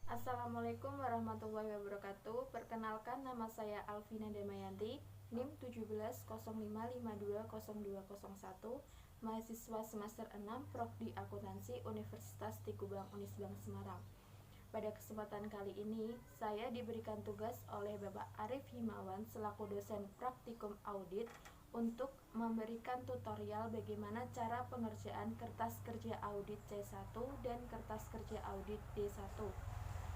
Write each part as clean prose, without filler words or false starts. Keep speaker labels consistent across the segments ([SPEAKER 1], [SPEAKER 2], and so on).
[SPEAKER 1] Assalamualaikum warahmatullahi wabarakatuh. Perkenalkan, nama saya Alvina Damayanti, NIM 1705520201, mahasiswa semester 6 Prodi Akuntansi Universitas Tikubang Unisbank Semarang. Pada kesempatan kali ini, saya diberikan tugas oleh Bapak Arif Himawan selaku dosen praktikum audit untuk memberikan tutorial bagaimana cara pengerjaan kertas kerja audit C1 dan kertas kerja audit D1,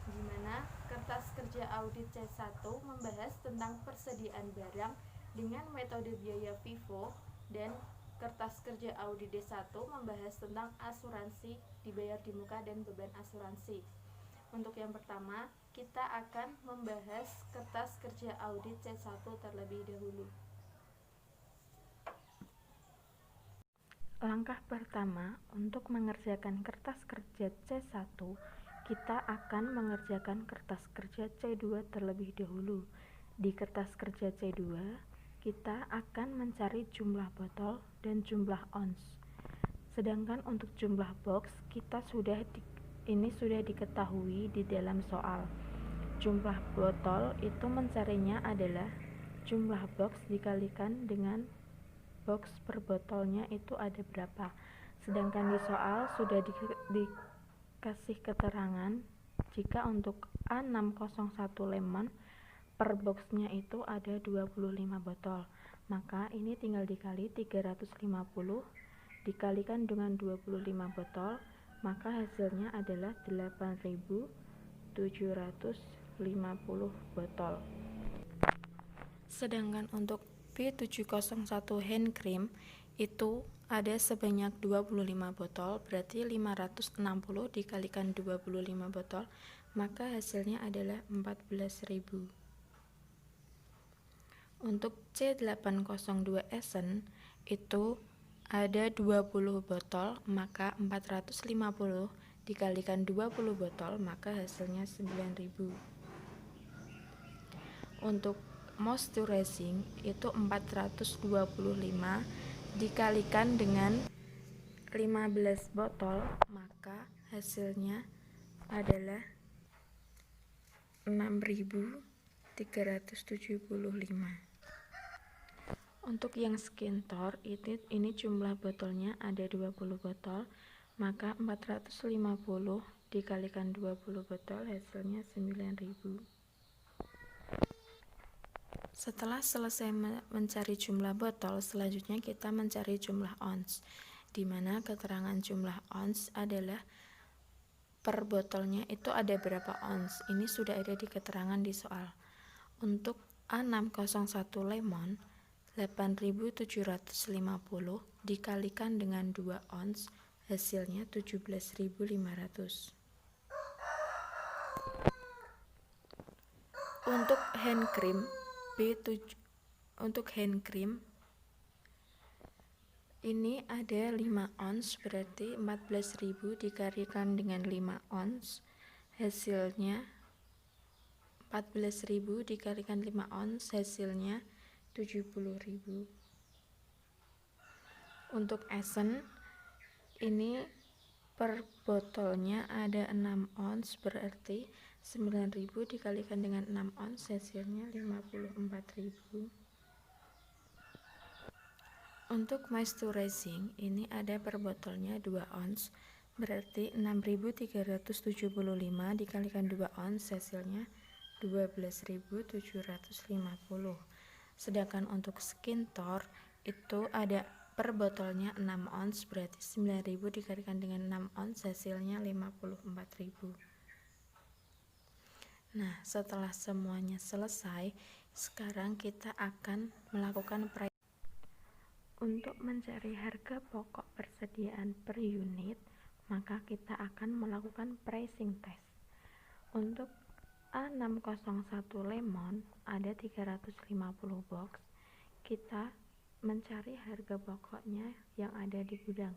[SPEAKER 1] di mana kertas kerja audit C1 membahas tentang persediaan barang dengan metode biaya FIFO, dan kertas kerja audit D1 membahas tentang asuransi dibayar di muka dan beban asuransi. Untuk yang pertama, kita akan membahas kertas kerja audit C1 terlebih dahulu. Langkah pertama, untuk mengerjakan kertas kerja C1, kita akan mengerjakan kertas kerja C2 terlebih dahulu. Di kertas kerja C2, kita akan mencari jumlah botol dan jumlah ons. Sedangkan untuk jumlah box, ini sudah diketahui di dalam soal. Jumlah botol itu mencarinya adalah jumlah box dikalikan dengan box per botolnya itu ada berapa. Sedangkan di soal sudah dikasih keterangan jika untuk A601 lemon per boxnya itu ada 25 botol, maka ini tinggal dikali 350 dikalikan dengan 25 botol, maka hasilnya adalah 8.750 botol. Sedangkan untuk B701 hand cream itu ada sebanyak 25 botol, berarti 560 dikalikan 25 botol, maka hasilnya adalah 14.000. Untuk C802 Essence itu ada 20 botol, maka 450 dikalikan 20 botol, maka hasilnya 9.000. Untuk moisturizing itu 425 dikalikan dengan 15 botol, maka hasilnya adalah 6.375. Untuk yang skin tone ini jumlah botolnya ada 20 botol, maka 450 dikalikan 20 botol hasilnya 9.000. Setelah selesai mencari jumlah botol, selanjutnya kita mencari jumlah ons, di mana keterangan jumlah ons adalah per botolnya itu ada berapa ons. Ini sudah ada di keterangan di soal. Untuk A601 lemon 8.750 dikalikan dengan 2 ons, hasilnya 17.500. Untuk hand cream ini ada 5 ons, berarti 14.000 dikalikan dengan 5 ons, hasilnya 14.000 dikalikan 5 ons, hasilnya 70.000. Untuk Essence ini per botolnya ada 6 ons, berarti 9.000 dikalikan dengan 6 ons, hasilnya 54.000. Untuk moisturizing ini ada per botolnya 2 ons, berarti 6.375 dikalikan 2 ons, hasilnya 12.750. Sedangkan untuk skin tone itu ada per botolnya 6 ons, berarti 9.000 dikalikan dengan 6 ons, hasilnya 54.000. Nah, setelah semuanya selesai, sekarang kita akan melakukan untuk mencari harga pokok persediaan per unit, maka kita akan melakukan pricing test. Untuk A601 lemon ada 350 box. Kita mencari harga pokoknya yang ada di gudang.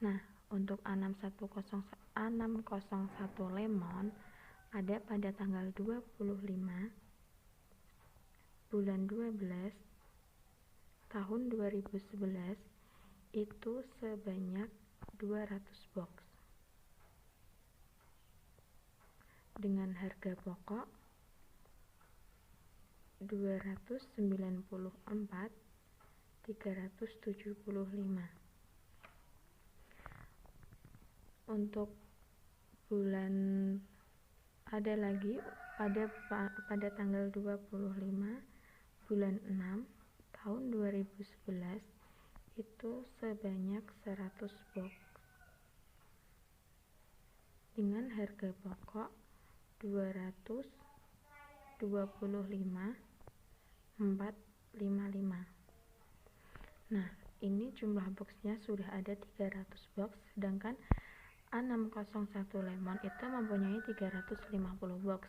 [SPEAKER 1] Nah, untuk A601 lemon ada pada tanggal 25 bulan 12 tahun 2011 itu sebanyak 200 box. dengan harga pokok 294.375. Untuk bulan ada lagi pada tanggal 25 bulan 6 tahun 2011 itu sebanyak 100 box dengan harga pokok 225.455. Nah, ini jumlah boxnya sudah ada 300 box, sedangkan A601 Lemon itu mempunyai 350 box,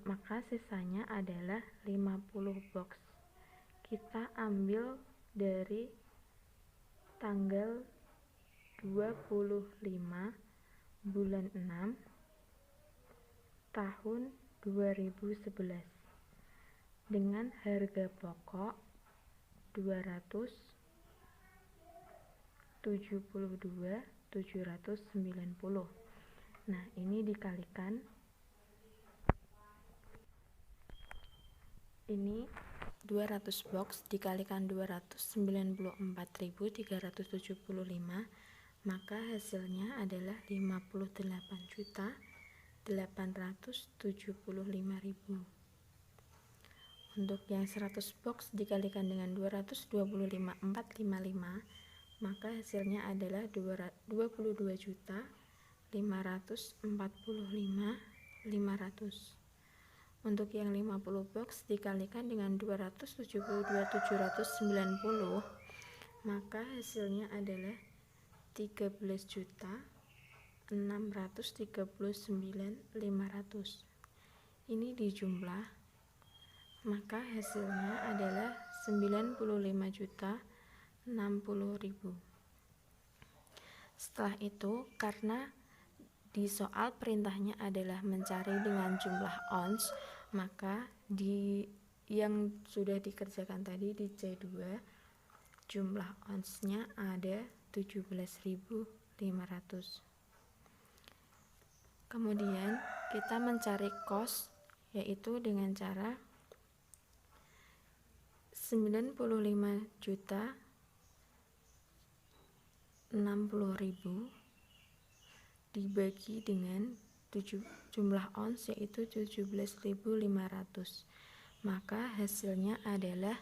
[SPEAKER 1] maka sisanya adalah 50 box. Kita ambil dari tanggal 25 bulan 6 tahun 2011 dengan harga pokok 272.790. Nah, ini dikalikan, ini 200 box dikalikan 294.375, maka hasilnya adalah 58.875.000. Untuk yang 100 box dikalikan dengan 225.455, maka hasilnya adalah 22.545.500. Untuk yang 50 box dikalikan dengan 272.790, maka hasilnya adalah 13.639.500. Ini dijumlah, maka hasilnya adalah 95.060.000. Setelah itu, karena di soal perintahnya adalah mencari dengan jumlah ons, maka di yang sudah dikerjakan tadi di C2 jumlah onsnya ada 17.500. Kemudian kita mencari cost, yaitu dengan cara 95.060.000 dibagi dengan jumlah ons, yaitu 17.500, maka hasilnya adalah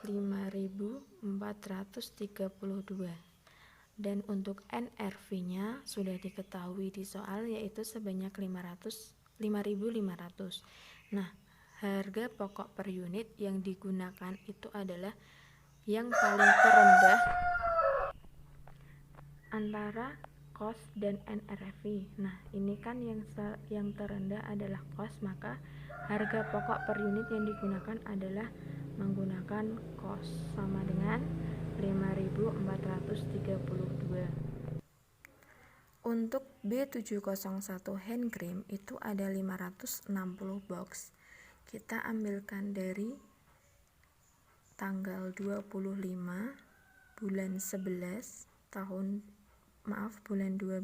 [SPEAKER 1] 5.432. Dan untuk NRV-nya sudah diketahui di soal, yaitu sebanyak 5.500. Nah, harga pokok per unit yang digunakan itu adalah yang paling terendah antara cost dan NRV. Nah, ini kan yang terendah adalah cost, maka harga pokok per unit yang digunakan adalah menggunakan cost, sama dengan 5.432. Untuk B701 hand cream itu ada 560 box. Kita ambilkan dari tanggal 25 bulan 11 bulan 12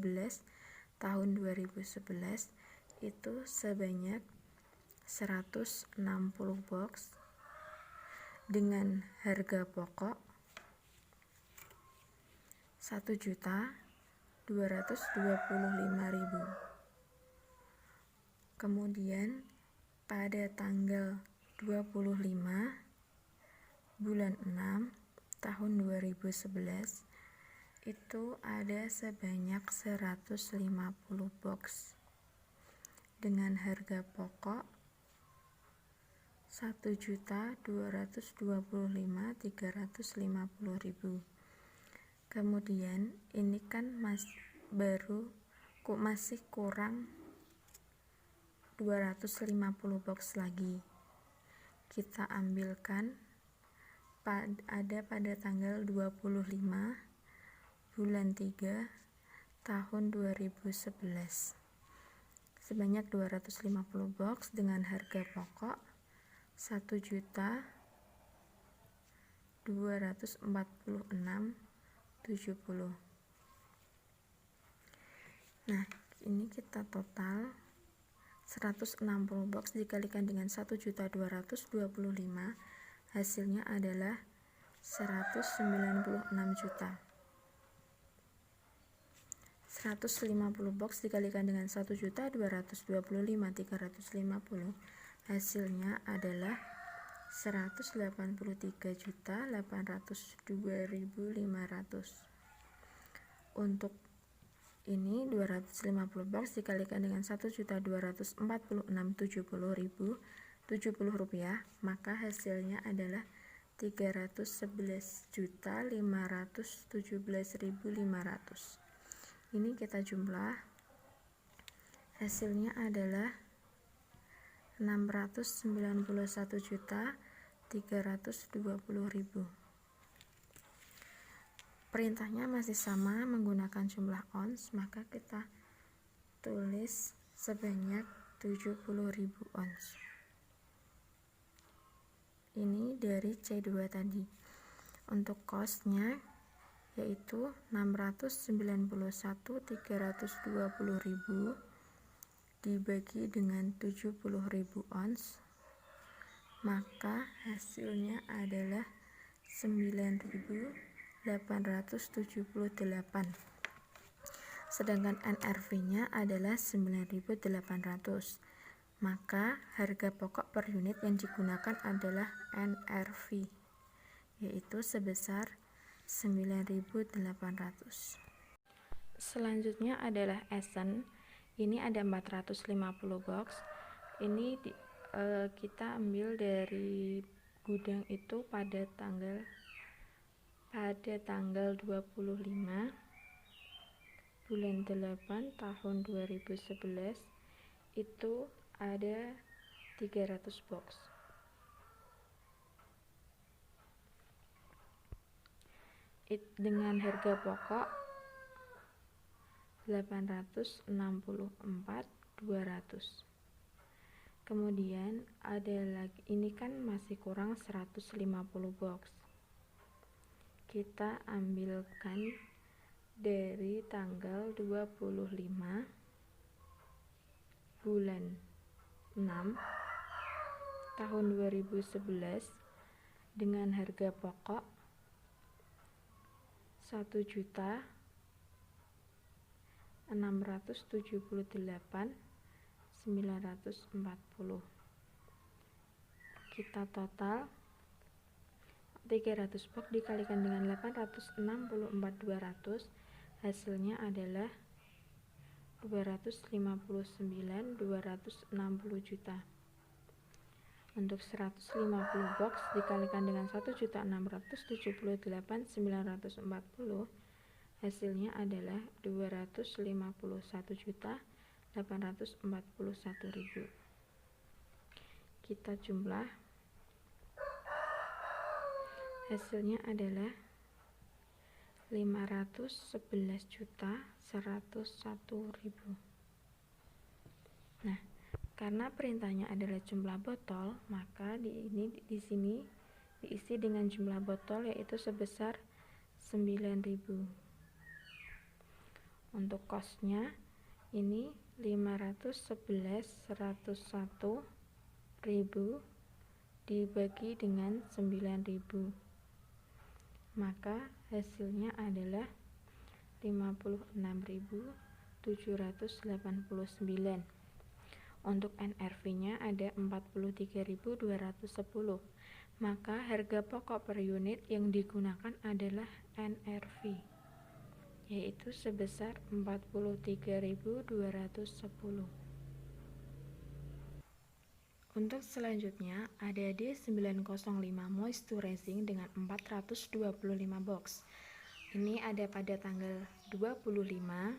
[SPEAKER 1] tahun 2011 itu sebanyak 160 box dengan harga pokok 1.225.000. Kemudian pada tanggal 25 bulan 6 tahun 2011 itu ada sebanyak 150 box dengan harga pokok 1.225.350.000. Kemudian ini kan masih kurang 250 box lagi. Kita ambilkan pada tanggal 25 bulan 3 tahun 2011 sebanyak 250 box dengan harga pokok 1.246.070. Nah, ini kita total 160 box dikalikan dengan 1.225, hasilnya adalah 196 juta. 150 box dikalikan dengan 1.225.350, hasilnya adalah 183.802.500. Untuk ini 250 box dikalikan dengan 1.246.70.070 rupiah, maka hasilnya adalah 311.517.500. Ini kita jumlah, hasilnya adalah 691.320.000. Perintahnya masih sama menggunakan jumlah ons, maka kita tulis sebanyak 70.000 ons. Ini dari C2 tadi. Untuk costnya yaitu 691.320.000 dibagi dengan 70.000 ons, maka hasilnya adalah 9.878. Sedangkan NRV-nya adalah 9.800. Maka harga pokok per unit yang digunakan adalah NRV, yaitu sebesar 9.800. Selanjutnya adalah Essen. Ini ada 450 box. Ini kita ambil dari gudang itu pada tanggal 25 bulan 8 tahun 2011. Itu ada 300 box. Dengan harga pokok 864.200. Kemudian ada lagi, ini kan masih kurang 150 box. Kita ambilkan dari tanggal 25 bulan 6 tahun 2011 dengan harga pokok 1.678.940. Kita total 300 box dikalikan dengan 864.200, hasilnya adalah 259.260 juta. Untuk 150 box dikalikan dengan 1.678.940, hasilnya adalah 251.841.000. Kita jumlah, hasilnya adalah 511.101.000. Nah, karena perintahnya adalah jumlah botol, maka di sini diisi dengan jumlah botol yaitu sebesar 9.000. Untuk costnya ini 511.101.000 dibagi dengan 9.000, maka hasilnya adalah 56.789. Untuk NRV-nya ada 43.210, maka harga pokok per unit yang digunakan adalah NRV, yaitu sebesar 43.210. Untuk selanjutnya ada D905 moisturizing dengan 425 box. Ini ada pada tanggal 25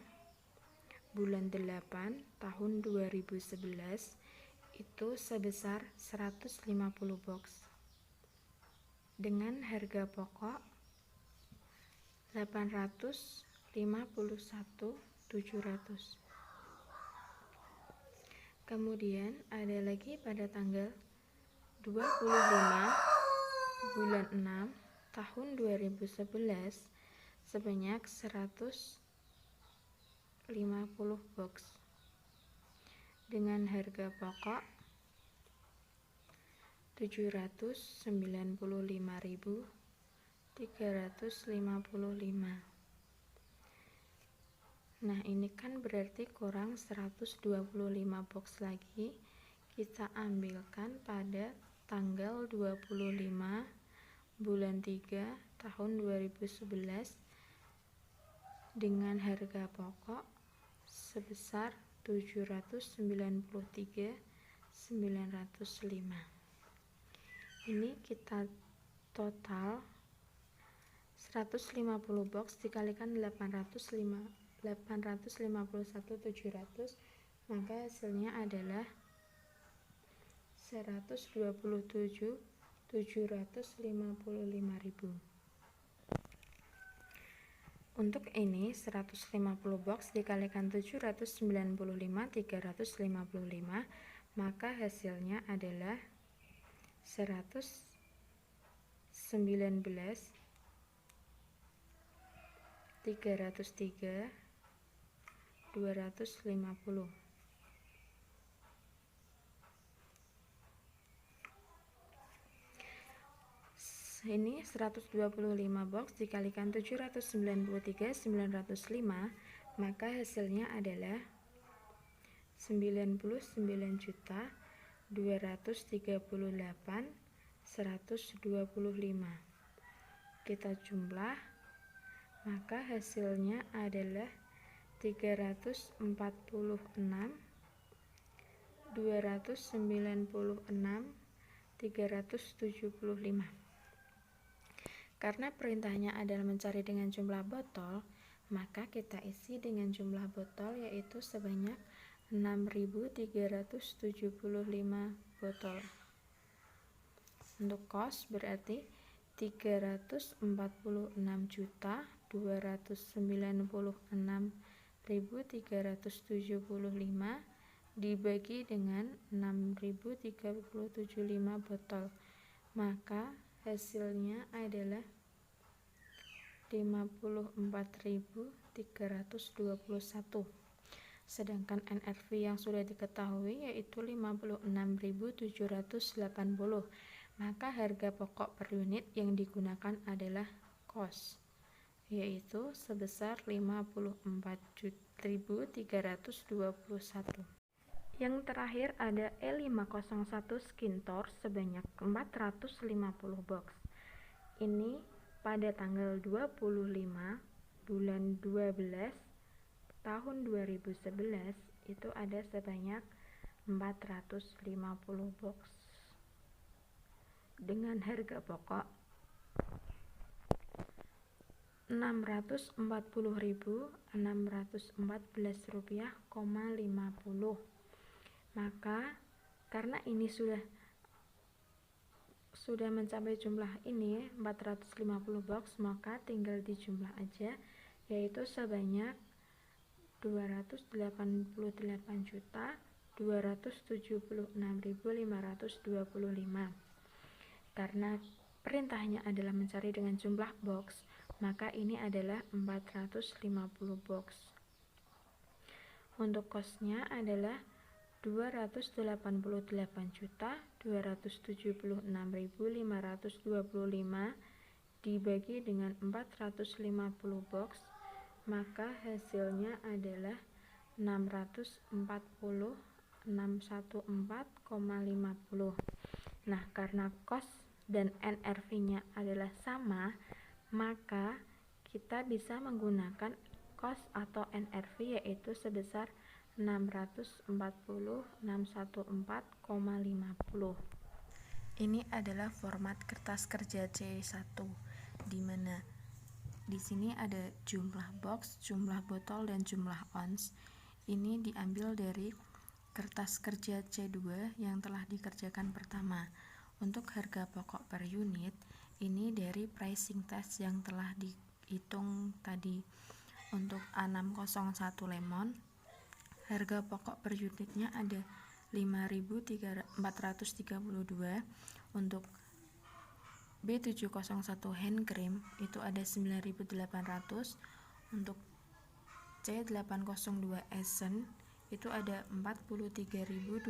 [SPEAKER 1] bulan 8 tahun 2011, itu sebesar 150 box dengan harga pokok 851.700. Kemudian ada lagi pada tanggal 25 bulan 6 tahun 2011 sebanyak 150 box. dengan harga pokok Rp795.355. Nah, ini kan berarti kurang 125 box lagi. Kita ambilkan pada tanggal 25 bulan 3 tahun 2011 dengan harga pokok sebesar Rp793.905. Ini kita total 150 box dikalikan 851.700, maka hasilnya adalah 127.755.000. Untuk ini 150 box dikalikan 795.355, maka hasilnya adalah 119.303.250. Ini 125 box dikalikan 793.905, maka hasilnya adalah 99.238.125. Kita jumlah, maka hasilnya adalah 346.296.375. Karena perintahnya adalah mencari dengan jumlah botol, maka kita isi dengan jumlah botol yaitu sebanyak 6.375 botol. Untuk kos berarti 346.296.375 dibagi dengan 6.375 botol, maka hasilnya adalah 54.321. Sedangkan NRV yang sudah diketahui yaitu 56.780, maka harga pokok per unit yang digunakan adalah kos, yaitu sebesar 54.321. Yang terakhir ada E501 Skintor sebanyak 450 box. Ini pada tanggal 25 bulan 12 tahun 2011 itu ada sebanyak 450 box dengan harga pokok Rp640.614,50. Maka karena ini sudah mencapai jumlah ini 450 box, maka tinggal dijumlah aja, yaitu sebanyak 288.276.525. Karena perintahnya adalah mencari dengan jumlah box, maka ini adalah 450 box. Untuk kosnya adalah 288.276.525 dibagi dengan 450 box, maka hasilnya adalah 640.614,50. Nah, karena kos dan NRV-nya adalah sama, maka kita bisa menggunakan kos atau NRV yaitu sebesar 640.614,50. Ini adalah format kertas kerja C1, di mana di sini ada jumlah box, jumlah botol, dan jumlah ons. Ini diambil dari kertas kerja C2 yang telah dikerjakan pertama. Untuk harga pokok per unit, ini dari pricing test yang telah dihitung tadi. Untuk A601 lemon, harga pokok per unitnya ada 5.432. Untuk B701 hand cream itu ada 9.800. Untuk C802 Essence
[SPEAKER 2] itu ada 43.210,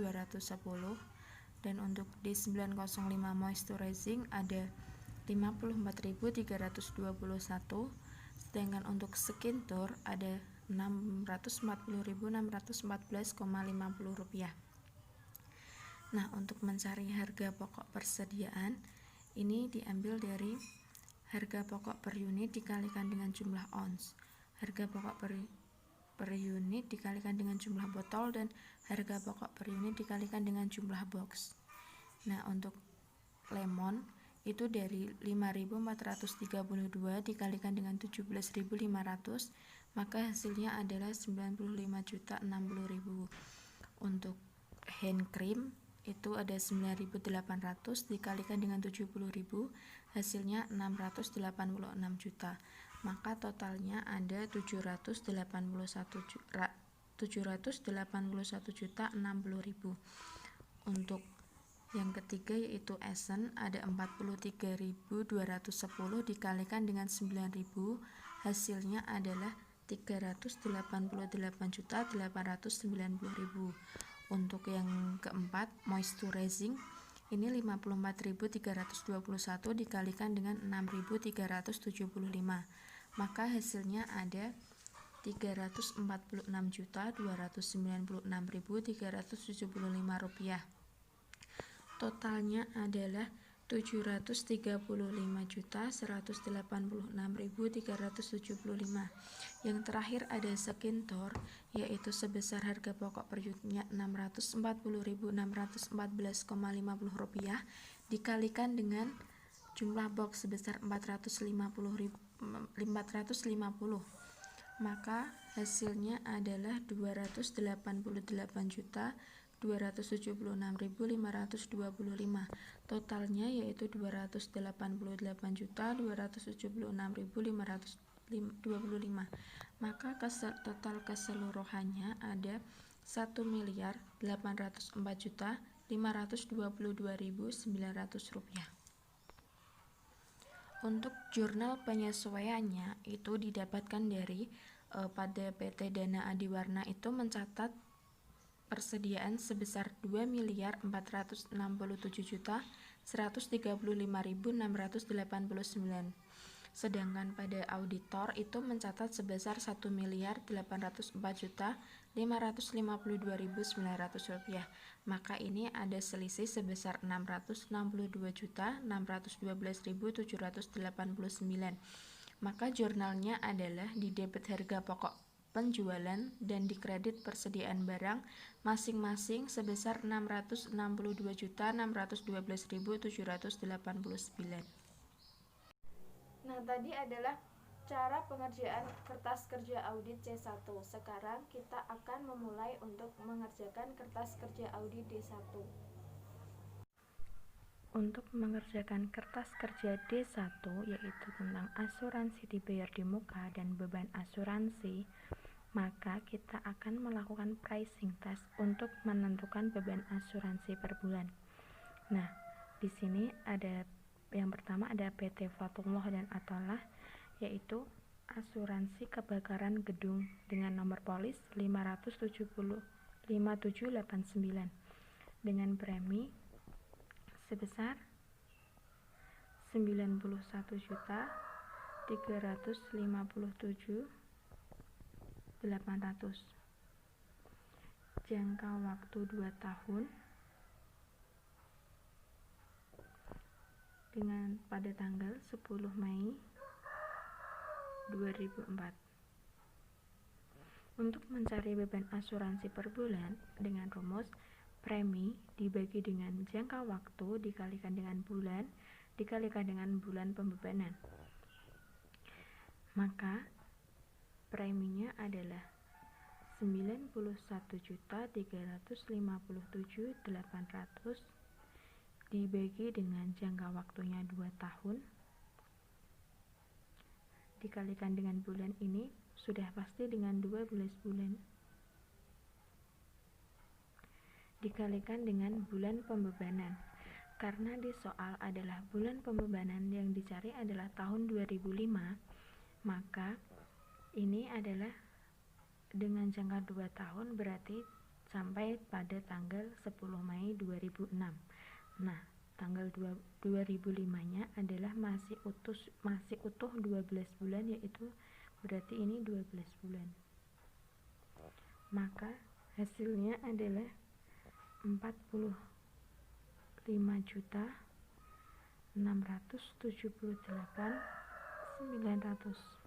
[SPEAKER 2] dan untuk D905 moisturizing ada 54.321, sedangkan untuk skin tour ada 640.614,50 rupiah. Nah, untuk mencari harga pokok persediaan ini diambil dari harga pokok per unit dikalikan dengan jumlah ons, harga pokok per unit dikalikan dengan jumlah botol, dan harga pokok per unit dikalikan dengan jumlah box. Nah, untuk lemon itu dari 5.432 dikalikan dengan 17.500, maka hasilnya adalah 95.060.000. Untuk hand cream itu ada 9.800 dikalikan dengan 70.000, hasilnya 686 juta. Maka totalnya ada 781.060.000. Untuk yang ketiga yaitu Essence ada 43.210 dikalikan dengan 9.000, hasilnya adalah 388.890.000. Untuk yang keempat moisturizing ini 54.321 dikalikan dengan 6.375, maka hasilnya ada 346.296.375 rupiah. Totalnya adalah 735.186.375. Yang terakhir ada skin tour, yaitu sebesar harga pokok per unitnya 640.614,50 rupiah dikalikan dengan jumlah box sebesar 450, maka hasilnya adalah 288.276.525. Totalnya yaitu 288.276.525. Maka total keseluruhannya ada 1.804.522.900 rupiah. Untuk jurnal penyesuaiannya itu didapatkan dari pada PT Dana Adiwarna itu mencatat persediaan sebesar 2.467.135.689. Sedangkan pada auditor itu mencatat sebesar 1.804.552.900 rupiah. Maka ini ada selisih sebesar 662.612.789. Maka jurnalnya adalah di debit harga pokok penjualan dan di kredit persediaan barang masing-masing sebesar 662.612.789.
[SPEAKER 1] Nah, tadi adalah cara pengerjaan kertas kerja audit C1. Sekarang kita akan memulai untuk mengerjakan kertas kerja audit D1. Untuk mengerjakan kertas kerja D1 yaitu tentang asuransi dibayar di muka dan beban asuransi, maka kita akan melakukan pricing test untuk menentukan beban asuransi per bulan. Nah, di sini ada yang pertama ada PT Fatullah dan Atollah, yaitu asuransi kebakaran gedung dengan nomor polis 5705789 dengan premi sebesar 91.357.800. Jangka waktu 2 tahun dengan pada tanggal 10 Mei 2004. Untuk mencari beban asuransi per bulan dengan rumus premi dibagi dengan jangka waktu dikalikan dengan bulan dikalikan dengan bulan pembebanan. Maka preminya adalah 91.357.800 dibagi dengan jangka waktunya 2 tahun dikalikan dengan bulan, ini sudah pasti dengan 12 bulan dikalikan dengan bulan pembebanan. Karena di soal adalah bulan pembebanan yang dicari adalah tahun 2005, maka ini adalah dengan jangka 2 tahun berarti sampai pada tanggal 10 Mei 2006. Nah, tanggal 2005-nya adalah masih utuh 12 bulan, yaitu berarti ini 12 bulan. Maka hasilnya adalah 45.678.900.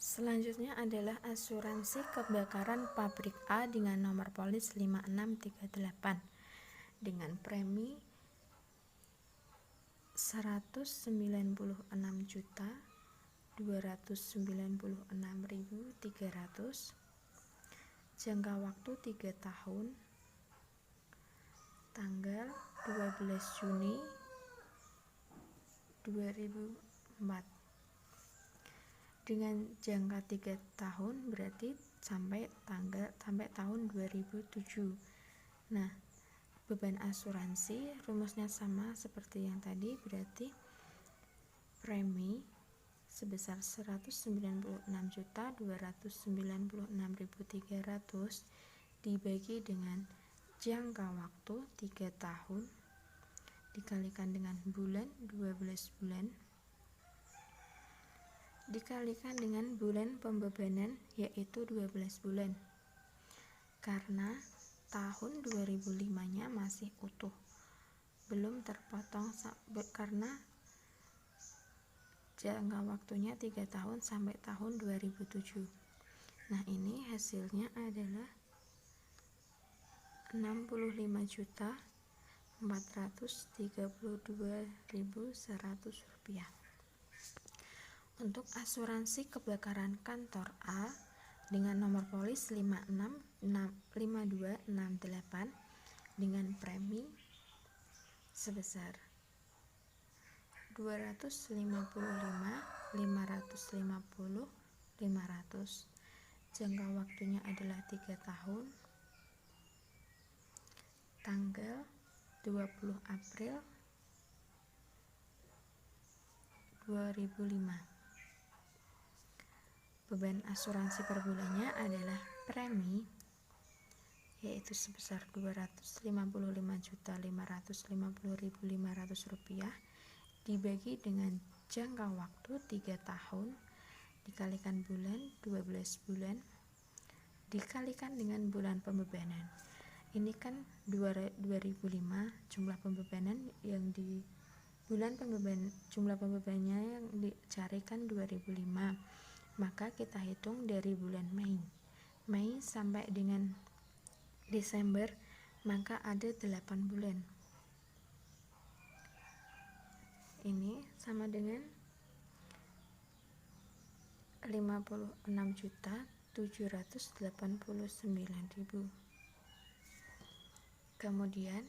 [SPEAKER 2] Selanjutnya adalah asuransi kebakaran pabrik A dengan nomor polis 5638 dengan premi 196.296.300, jangka waktu 3 tahun, tanggal 12 Juni 2004. Dengan jangka 3 tahun berarti sampai tahun 2007. Nah, beban asuransi rumusnya sama seperti yang tadi, berarti premi sebesar 196.296.300 dibagi dengan jangka waktu 3 tahun dikalikan dengan bulan 12 bulan dikalikan dengan bulan pembebanan, yaitu 12 bulan. Karena tahun 2005-nya masih utuh, belum terpotong karena jangka waktunya 3 tahun sampai tahun 2007. Nah, ini hasilnya adalah 65.432.100 rupiah. Untuk asuransi kebakaran kantor A dengan nomor polis 5268 dengan premi sebesar 255.550.500, jangka waktunya adalah 3 tahun, tanggal 20 April 2005. Beban asuransi per bulannya adalah premi, yaitu sebesar 255.550.500 rupiah dibagi dengan jangka waktu 3 tahun dikalikan bulan 12 bulan dikalikan dengan bulan pembebanan. Ini kan 2005, jumlah pembebanan yang di bulan pembebanan, jumlah pembebanannya yang dicarikan 2005. Maka kita hitung dari bulan Mei sampai dengan Desember, maka ada 8 bulan. Ini sama dengan 56.789.000. Kemudian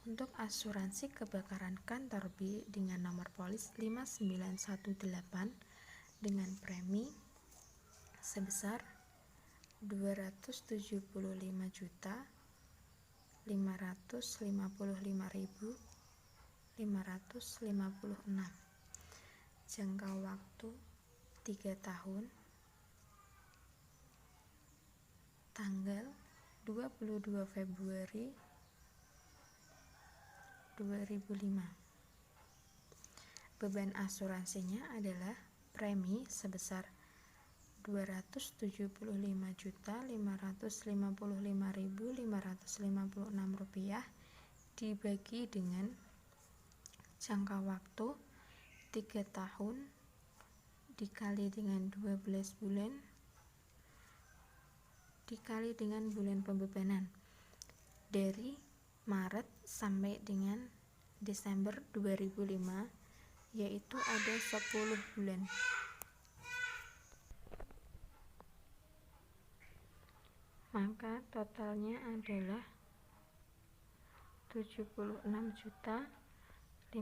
[SPEAKER 2] untuk asuransi kebakaran kantor B dengan nomor polis 5918 dengan premi sebesar 275.555.556, jangka waktu 3 tahun, tanggal 22 Februari 2005. Beban asuransinya adalah premi sebesar 275.555.556 rupiah dibagi dengan jangka waktu 3 tahun dikali dengan 12 bulan dikali dengan bulan pembebanan dari Maret sampai dengan Desember 2005, yaitu ada 10 bulan.
[SPEAKER 1] Maka totalnya adalah 76.543.210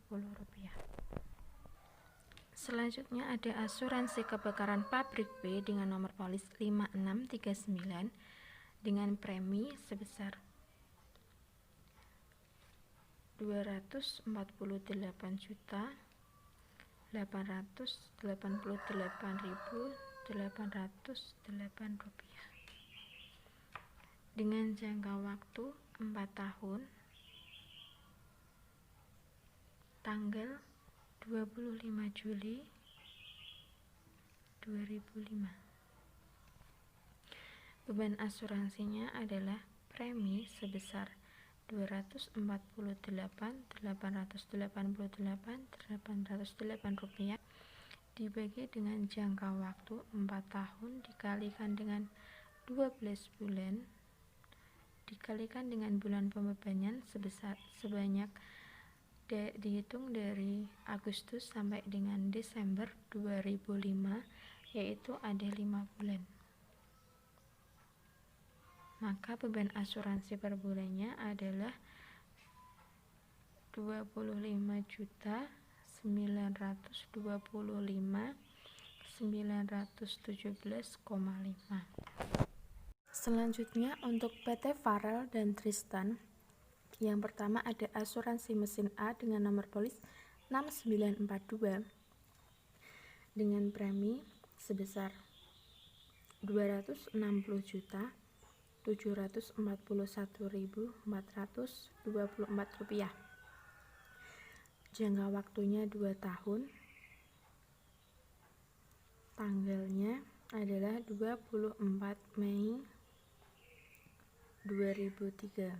[SPEAKER 1] rupiah. Selanjutnya ada asuransi kebakaran pabrik B dengan nomor polis 5639 dengan premi sebesar Rp248.888.808 dengan jangka waktu 4 tahun, tanggal 25 Juli 2005. Beban asuransinya adalah premi sebesar Rp248.888.808 dibagi dengan jangka waktu 4 tahun dikalikan dengan 12 bulan dikalikan dengan bulan pembebanan sebanyak dihitung dari Agustus sampai dengan Desember 2005, yaitu ada 5 bulan. Maka beban asuransi per bulannya adalah Rp25.925.917,5. Selanjutnya untuk PT Farel dan Tristan, yang pertama ada asuransi mesin A dengan nomor polis 6942 dengan premi sebesar Rp260.741.424. Jangka waktunya 2 tahun. Tanggalnya adalah 24 Mei 2003.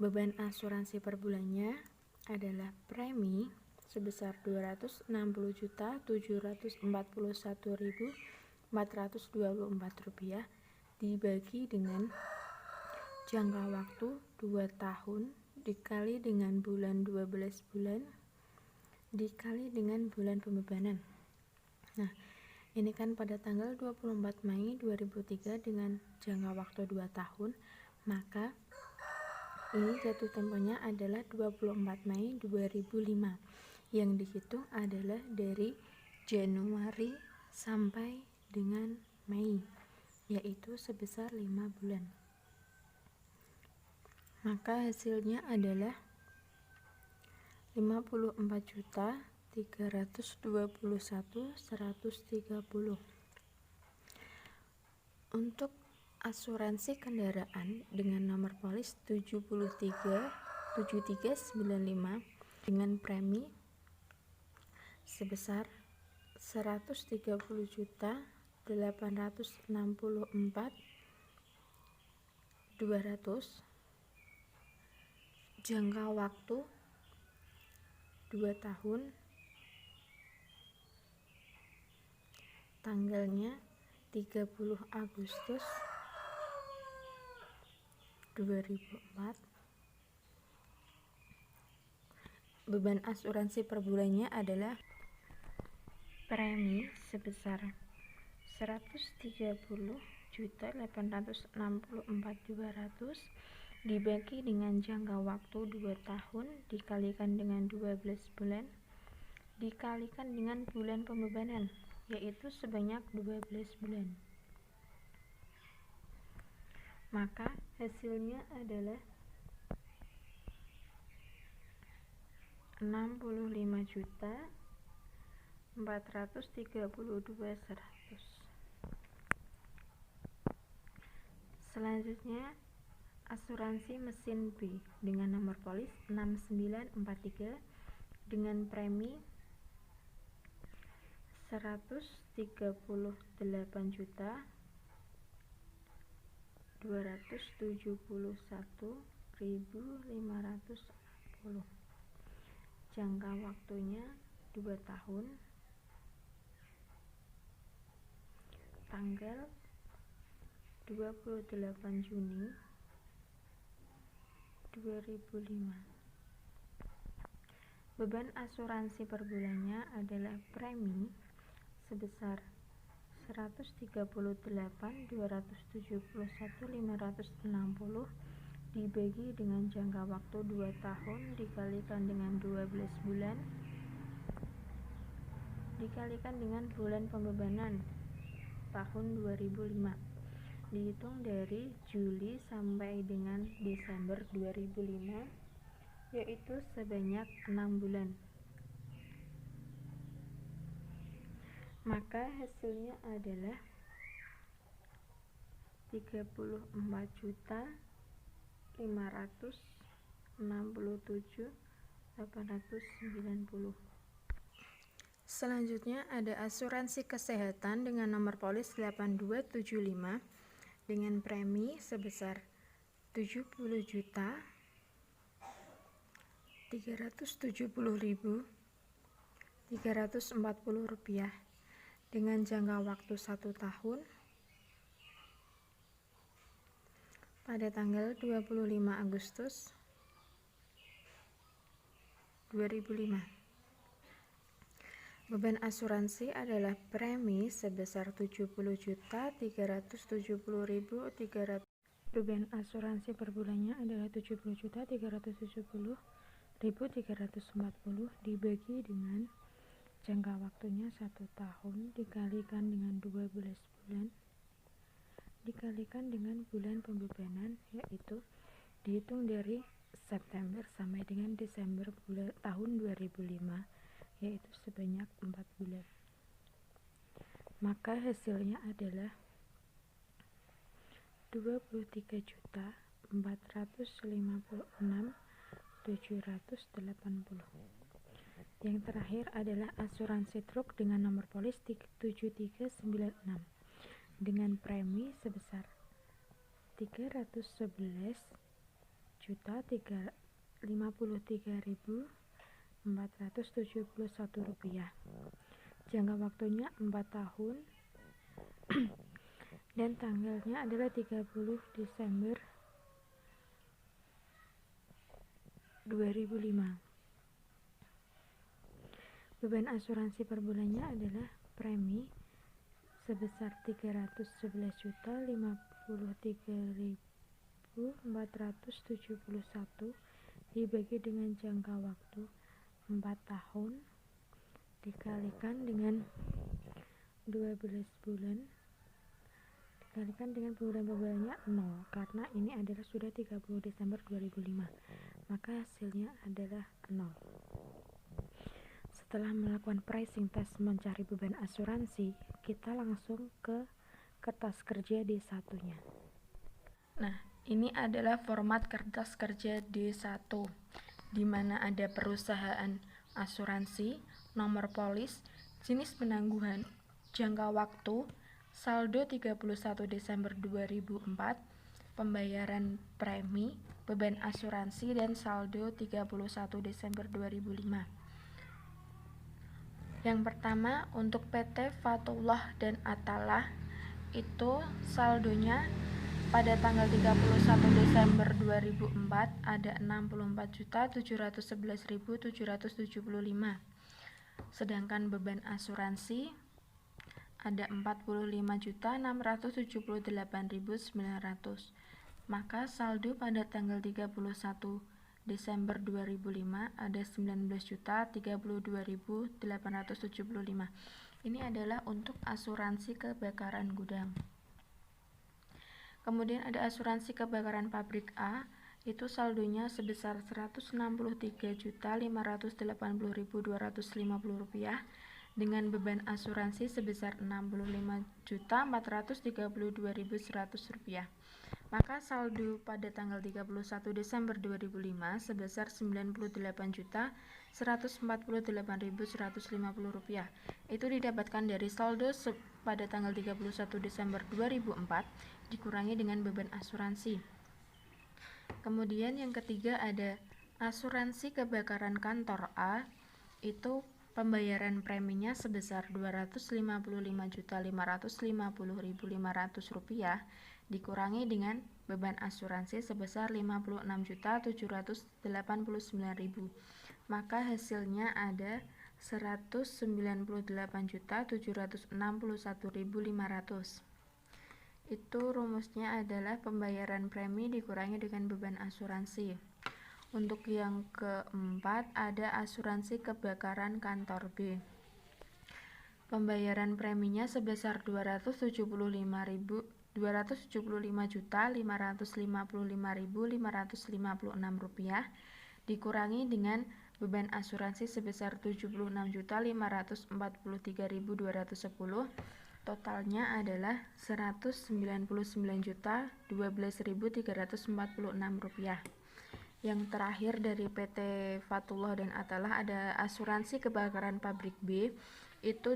[SPEAKER 1] Beban asuransi per bulannya adalah premi sebesar Rp261.741.424 dibagi dengan jangka waktu 2 tahun dikali dengan bulan 12 bulan dikali dengan bulan pembebanan. Nah, ini kan pada tanggal 24 Mei 2003 dengan jangka waktu 2 tahun, maka ini jatuh temponya adalah 24 Mei 2005. Yang dihitung adalah dari Januari sampai dengan Mei, yaitu sebesar 5 bulan. Maka hasilnya adalah 54.321.130. Untuk asuransi kendaraan dengan nomor polis 7395 dengan premi sebesar Rp130.864.200, jangka waktu 2 tahun, tanggalnya 30 Agustus 2004. Beban asuransi per bulannya adalah premi sebesar Rp130.864.200 dibagi dengan jangka waktu 2 tahun dikalikan dengan 12 bulan dikalikan dengan bulan pembebanan, yaitu sebanyak 12 bulan. Maka hasilnya adalah 65.432.100. Selanjutnya asuransi mesin B dengan nomor polis 6943 dengan premi Rp138.271.560. Jangka waktunya 2 tahun. Tanggal 28 Juni 2005. Beban asuransi per bulannya adalah premi sebesar Rp138.271.560 dibagi dengan jangka waktu 2 tahun dikalikan dengan 12 bulan dikalikan dengan bulan pembebanan tahun 2005, dihitung dari Juli sampai dengan Desember 2005, yaitu sebanyak 6 bulan. Maka hasilnya adalah 34.567.890.
[SPEAKER 2] Selanjutnya ada asuransi kesehatan dengan nomor polis 8275 dengan premi sebesar 70.370.340 rupiah dengan jangka waktu 1 tahun pada tanggal 25 Agustus 2005. Beban asuransi adalah premi sebesar 70.370.300. Beban asuransi per bulannya adalah 70.370.340 dibagi dengan jangka waktunya 1 tahun dikalikan dengan 12 bulan dikalikan dengan bulan pembebanan, yaitu dihitung dari September sampai dengan Desember tahun 2005, yaitu sebanyak 4 bulan. Maka hasilnya adalah 23.456.780. Yang terakhir adalah asuransi truk dengan nomor polis 7396 dengan premi sebesar 311.53.471 rupiah. Jangka waktunya 4 tahun dan tanggalnya adalah 30 Desember 2005. Beban asuransi per bulannya adalah premi sebesar 311.53.471 dibagi dengan jangka waktu 4 tahun dikalikan dengan 12 bulan dikalikan dengan bulan pembayarannya 0, karena ini adalah sudah 30 Desember 2005, maka hasilnya adalah 0. Setelah melakukan pricing test mencari beban asuransi, kita langsung ke kertas kerja D1-nya. Nah, ini adalah format kertas kerja D1, di mana ada perusahaan asuransi, nomor polis, jenis penangguhan, jangka waktu, saldo 31 Desember 2004, pembayaran premi, beban asuransi, dan saldo 31 Desember 2005. Yang pertama, untuk PT Fatullah dan Atalah itu saldonya pada tanggal 31 Desember 2004 ada 64.711.775. Sedangkan beban asuransi ada 45.678.900. Maka saldo pada tanggal 31 Desember 2005 ada 19.032.875. Ini adalah untuk asuransi kebakaran gudang. Kemudian ada asuransi kebakaran pabrik A, itu saldonya sebesar Rp163.580.250 dengan beban asuransi sebesar Rp65.432.100. Maka saldo pada tanggal 31 Desember 2005 sebesar Rp94.8.150. Itu didapatkan dari saldo pada tanggal 31 Desember 2004 dikurangi dengan beban asuransi. Kemudian yang ketiga ada asuransi kebakaran kantor A, itu pembayaran preminya sebesar Rp25.550.500 dikurangi dengan beban asuransi sebesar Rp56.789.000. Maka hasilnya ada Rp198.761.500. Itu rumusnya adalah pembayaran premi dikurangi dengan beban asuransi. Untuk yang keempat ada asuransi kebakaran kantor B. Pembayaran preminya sebesar Rp275.555.556 rupiah dikurangi dengan beban asuransi sebesar 76.543.210, totalnya adalah Rp199.012.346. Yang terakhir dari PT Fatullah dan Atalah ada asuransi kebakaran pabrik B. Itu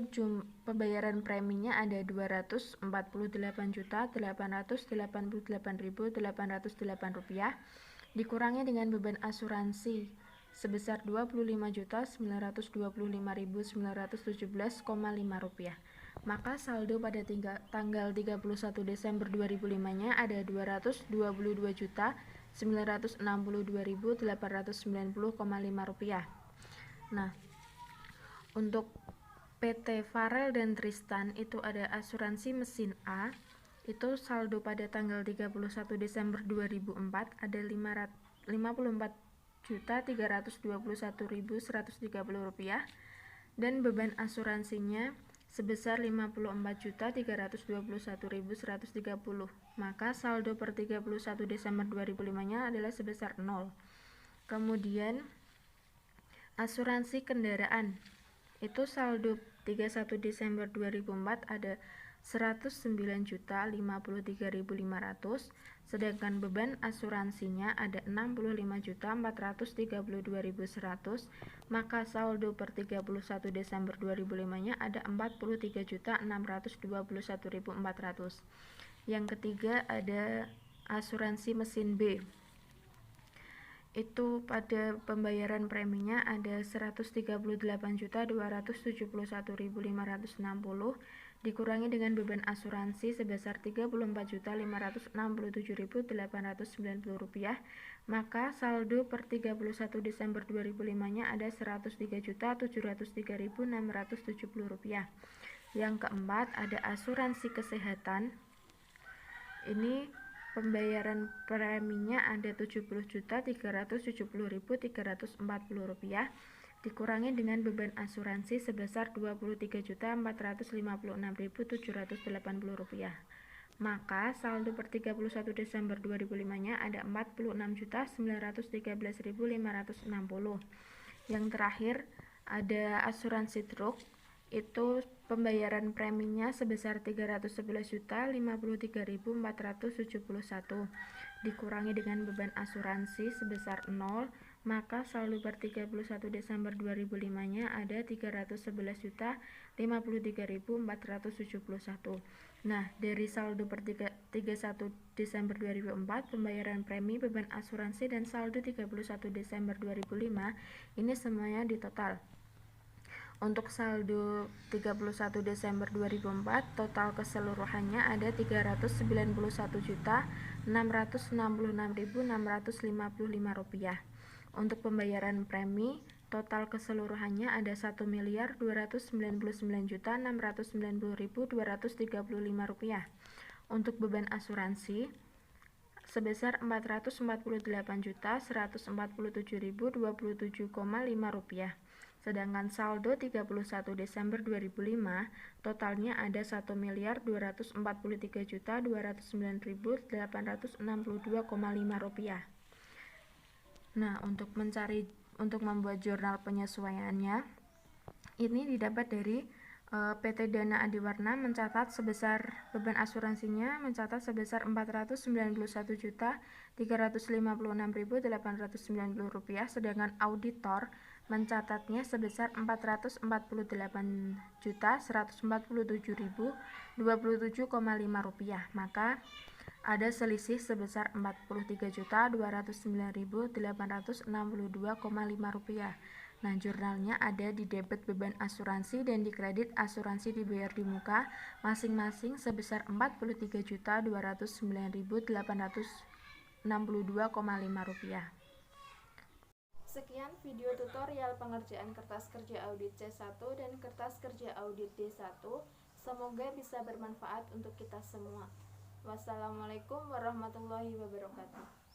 [SPEAKER 2] pembayaran preminya ada Rp248.888.808 dikurangi dengan beban asuransi sebesar Rp25.925.917,5. Maka saldo pada tanggal 31 Desember 2005-nya ada Rp222.962.890,5. Nah, untuk PT Farel dan Tristan itu ada asuransi mesin A, itu saldo pada tanggal 31 Desember 2004 ada Rp54.321.130 dan beban asuransinya sebesar Rp54.321.130. Maka saldo per 31 Desember 2005-nya adalah sebesar 0. Kemudian asuransi kendaraan itu saldo 31 Desember 2004 ada Rp109.053.500, sedangkan beban asuransinya ada Rp65.432.100, maka saldo per 31 Desember 2005-nya ada Rp43.621.400. Yang ketiga ada asuransi mesin B. Itu pada pembayaran preminya ada Rp138.271.560 dikurangi dengan beban asuransi sebesar Rp34.567.890, maka saldo per 31 Desember 2005-nya ada Rp100.703.670. Yang keempat ada asuransi kesehatan. Ini pembayaran preminya ada Rp70.370.340 dikurangi dengan beban asuransi sebesar Rp23.456.780. Maka saldo per 31 Desember 2005-nya ada Rp46.913.560. Yang terakhir ada asuransi truk. Itu pembayaran preminya sebesar Rp311.053.471 dikurangi dengan beban asuransi sebesar 0, maka saldo per 31 Desember 2005-nya ada Rp311.053.471. Nah, dari saldo per 31 Desember 2004, pembayaran premi, beban asuransi, dan saldo 31 Desember 2005 ini semuanya ditotal. Untuk saldo 31 Desember 2004, total keseluruhannya ada Rp391.666.655. Untuk pembayaran premi, total keseluruhannya ada Rp1.299.690.235. Untuk beban asuransi sebesar Rp448.147.027,5. Sedangkan saldo 31 Desember 2005 totalnya ada Rp1.243.209.862,5. Nah, untuk membuat jurnal penyesuaiannya ini didapat dari PT Dana Adiwarna mencatat sebesar beban asuransinya mencatat sebesar Rp419.356.890, sedangkan auditor mencatatnya sebesar Rp448.147.027,5. Maka ada selisih sebesar Rp43.209.862,5. Nah, jurnalnya ada di debit beban asuransi dan di kredit asuransi dibayar di muka masing-masing sebesar Rp43.209.862,5.
[SPEAKER 1] Sekian video tutorial pengerjaan kertas kerja audit C1 dan kertas kerja audit D1. Semoga bisa bermanfaat untuk kita semua. Wassalamualaikum warahmatullahi wabarakatuh.